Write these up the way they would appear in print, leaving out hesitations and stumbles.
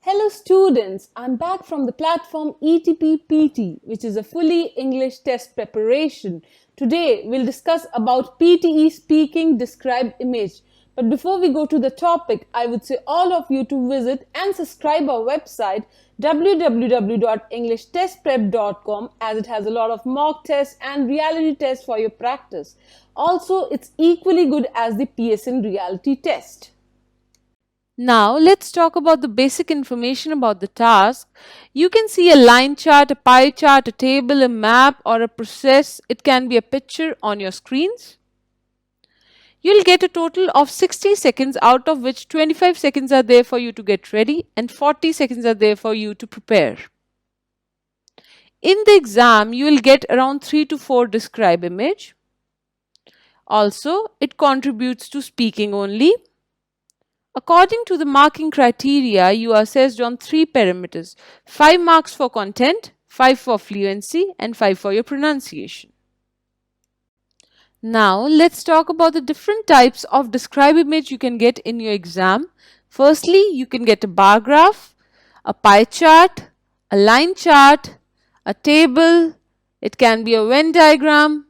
Hello students, I'm back from the platform ETP PTE, which is a fully English test preparation. Today we'll discuss about PTE speaking describe image. But before we go to the topic, I would say all of you to visit and subscribe our website www.englishtestprep.com as it has a lot of mock tests and reality tests for your practice. Also, it's equally good as the PSN reality test. Now, let's talk about the basic information about the task. You can see a line chart, a pie chart, a table, a map, or a process. It can be a picture on your screens. You'll get a total of 60 seconds, out of which 25 seconds are there for you to get ready and 40 seconds are there for you to prepare. In the exam, you will get around 3 to 4 describe image. Also, it contributes to speaking only. According to the marking criteria, you are assessed on 3 parameters: 5 marks for content, 5 for fluency, and 5 for your pronunciation. Now, let's talk about the different types of describe image you can get in your exam. Firstly, you can get a bar graph, a pie chart, a line chart, a table, it can be a Venn diagram,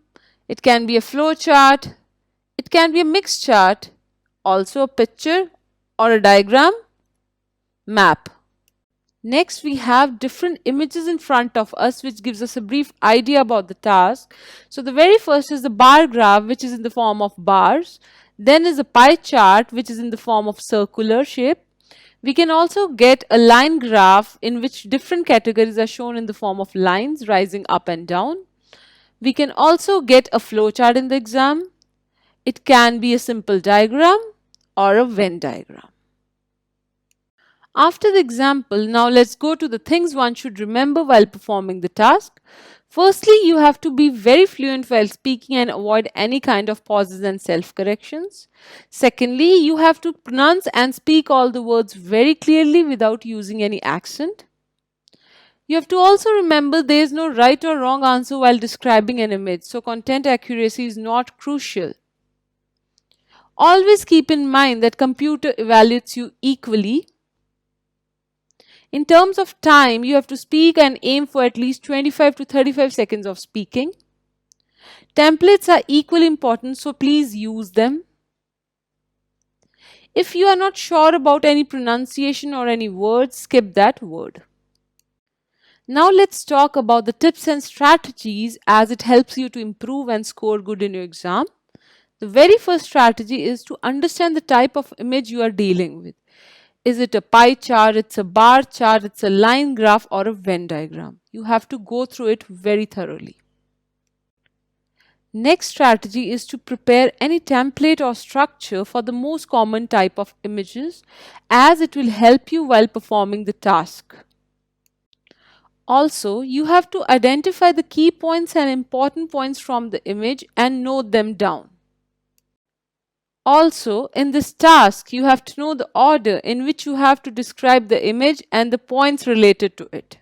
it can be a flow chart, it can be a mixed chart, also a picture or a diagram, map. Next, we have different images in front of us which gives us a brief idea about the task. So the very first is the bar graph, which is in the form of bars. Then is a pie chart, which is in the form of circular shape. We can also get a line graph in which different categories are shown in the form of lines rising up and down. We can also get a flow chart in the exam. It can be a simple diagram or a Venn diagram. After the example, now let's go to the things one should remember while performing the task. Firstly, you have to be very fluent while speaking and avoid any kind of pauses and self-corrections. Secondly, you have to pronounce and speak all the words very clearly without using any accent. You have to also remember there is no right or wrong answer while describing an image, so content accuracy is not crucial. Always keep in mind that computer evaluates you equally. In terms of time, you have to speak and aim for at least 25 to 35 seconds of speaking. Templates are equally important, so please use them. If you are not sure about any pronunciation or any word, skip that word. Now let's talk about the tips and strategies as it helps you to improve and score good in your exam. The very first strategy is to understand the type of image you are dealing with. Is it a pie chart, it's a bar chart, it's a line graph or a Venn diagram? You have to go through it very thoroughly. Next strategy is to prepare any template or structure for the most common type of images as it will help you while performing the task. Also, you have to identify the key points and important points from the image and note them down. Also, in this task, you have to know the order in which you have to describe the image and the points related to it.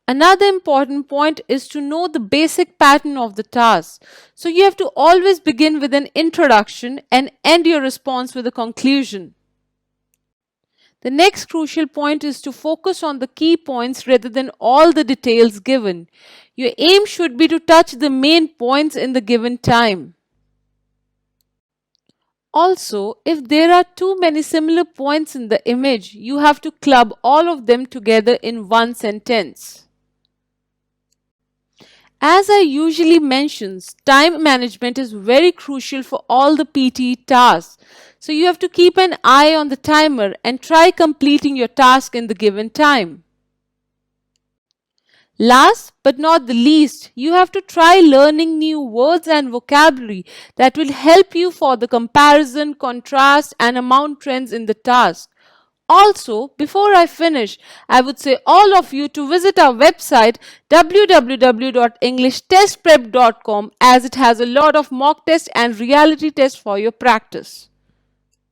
Another important point is to know the basic pattern of the task. So you have to always begin with an introduction and end your response with a conclusion. The next crucial point is to focus on the key points rather than all the details given. Your aim should be to touch the main points in the given time. Also, if there are too many similar points in the image, you have to club all of them together in one sentence. As I usually mention, time management is very crucial for all the PTE tasks. So you have to keep an eye on the timer and try completing your task in the given time. Last but not the least, you have to try learning new words and vocabulary that will help you for the comparison, contrast and amount trends in the task. Also, before I finish, I would say all of you to visit our website www.englishtestprep.com as it has a lot of mock tests and reality tests for your practice.